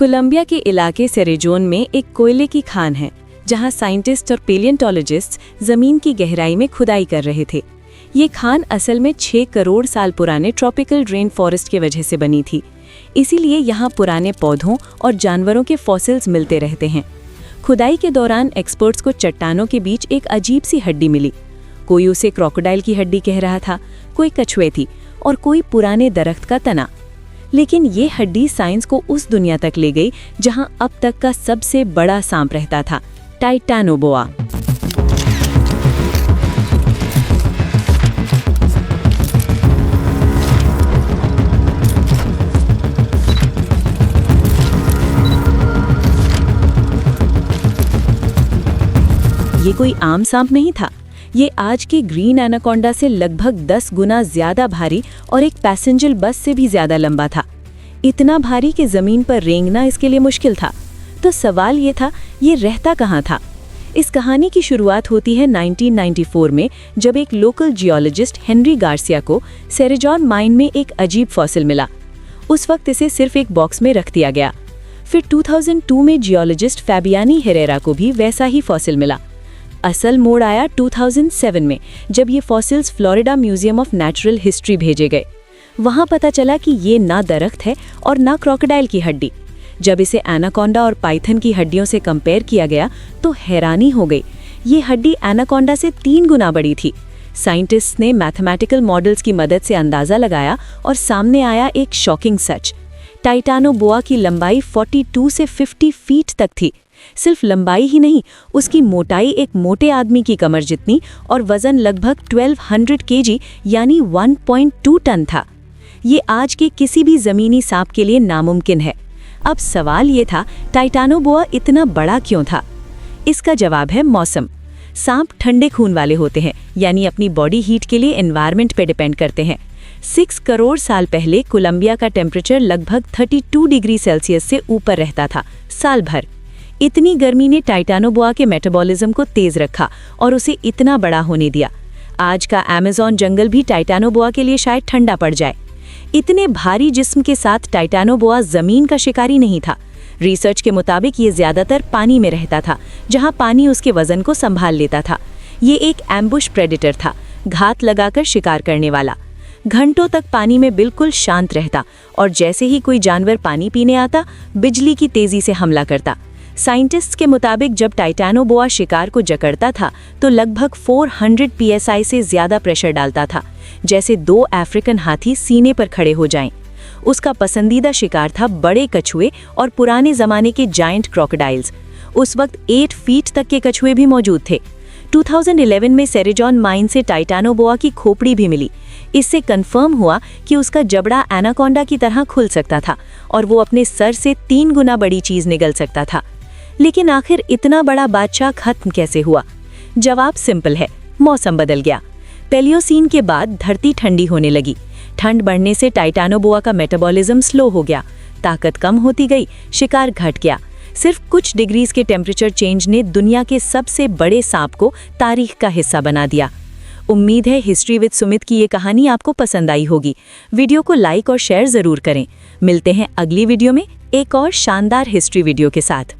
Colombia के इलाके सेरेजोन में एक कोयले की खान है, जहां साइंटिस्ट और पेलियोंटोलॉजिस्ट जमीन की गहराई में खुदाई कर रहे थे। ये खान असल में 6 करोड़ साल पुराने ट्रॉपिकल रेन फॉरेस्ट की वजह से बनी थी। इसीलिए यहाँ पुराने पौधों और जानवरों के फॉसिल्स मिलते रहते हैं। खुदाई के दौरान एक्सपर्ट्स को चट्टानों के बीच एक अजीब सी हड्डी मिली। कोई उसे क्रोकोडाइल की हड्डी कह रहा था, कोई कछुए थी और कोई पुराने दरख्त का तना। लेकिन ये हड्डी साइंस को उस दुनिया तक ले गई जहां अब तक का सबसे बड़ा सांप रहता था, टाइटानोबोआ। ये कोई आम सांप नहीं था। ये आज के ग्रीन एनाकोंडा से लगभग 10 गुना ज्यादा भारी और एक पैसेंजर बस से भी ज्यादा लंबा था। इतना भारी कि जमीन पर रेंगना इसके लिए मुश्किल था। तो सवाल ये था, ये रहता कहाँ था? इस कहानी की शुरुआत होती है 1994 में, जब एक लोकल जियोलॉजिस्ट हेनरी गार्सिया को सेरेजोन माइन में एक अजीब फॉसिल मिला। उस वक्त इसे सिर्फ एक बॉक्स में रख दिया गया। फिर 2002 में जियोलॉजिस्ट फैबियानी हेरेरा को भी वैसा ही फॉसिल मिला। असल मोड़ आया 2007 में, जब ये fossils Florida museum of natural history भेजे गए। वहां पता चला कि ये ना दरख्त है और ना क्रोकोडाइल की हड्डी। जब इसे एनाकोंडा और पाइथन की हड्डियों से कंपेयर किया गया तो हैरानी हो गई। ये हड्डी एनाकोंडा से 3 गुना बड़ी थी। साइंटिस्ट्स ने मैथमेटिकल मॉडल्स की मदद से अंदाजा लगाया और सामने आया एक शॉकिंग सच। टाइटानोबोआ की लंबाई 42 से 50 फीट तक थी। सिर्फ लंबाई ही नहीं, उसकी मोटाई एक मोटे आदमी की कमर जितनी और वजन लगभग 1200 केजी यानी 1.2 टन था। ये आज के किसी भी जमीनी सांप के लिए नामुमकिन है। अब सवाल ये था, टाइटानोबोआ इतना बड़ा क्यों था? इसका जवाब है मौसम। सांप ठंडे खून वाले होते हैं, यानी अपनी बॉडी हीट के लिए एनवायरनमेंट पे डिपेंड करते हैं। 6 करोड़ साल पहले कोलंबिया का टेम्परेचर लगभग 32 डिग्री सेल्सियस से ऊपर रहता था साल भर। इतनी गर्मी ने टाइटानोबोआ के मेटाबॉलिज्म को तेज रखा और उसे इतना बड़ा होने दिया। आज का अमेज़न जंगल भी टाइटानोबोआ के लिए शायद ठंडा पड़ जाए। इतने भारी जिस्म के साथ टाइटानोबोआ जमीन का शिकारी नहीं था। रिसर्च के मुताबिक ये ज्यादातर पानी में रहता था, जहां पानी उसके वजन को संभाल लेता था। ये एक एम्बुश प्रेडेटर था, घात लगाकर शिकार करने वाला। घंटों तक पानी में बिल्कुल शांत रहता और जैसे ही कोई जानवर पानी पीने आता, बिजली की तेजी से हमला करता। साइंटिस्ट्स के मुताबिक जब टाइटानोबोआ शिकार को जकड़ता था तो लगभग 400 psi से ज्यादा प्रेशर डालता था, जैसे 2 अफ्रीकन हाथी सीने पर खड़े हो जाएं। उसका पसंदीदा शिकार था बड़े कछुए और पुराने जमाने के जायंट क्रोकोडाइल्स। उस वक्त 8 फीट तक के कछुए भी मौजूद थे। 2011 में सेरेजोन माइन से टाइटानोबोआ की खोपड़ी भी मिली। इससे कंफर्म हुआ कि उसका जबड़ा एनाकोंडा की तरह खुल सकता था और वो अपने सर से 3 गुना बड़ी चीज निगल सकता था। लेकिन आखिर इतना बड़ा बादशाह खत्म कैसे हुआ? जवाब सिंपल है, मौसम बदल गया। पैलियोसीन के बाद धरती ठंडी होने लगी। ठंड बढ़ने से टाइटानोबोआ का मेटाबॉलिज्म स्लो हो गया, ताकत कम होती गई, शिकार घट गया। सिर्फ कुछ डिग्रीज के टेम्परेचर चेंज ने दुनिया के सबसे बड़े सांप को तारीख का हिस्सा बना दिया। उम्मीद है हिस्ट्री विद सुमित की ये कहानी आपको पसंद आई होगी। वीडियो को लाइक और शेयर जरूर करें। मिलते हैं अगली वीडियो में एक और शानदार हिस्ट्री वीडियो के साथ।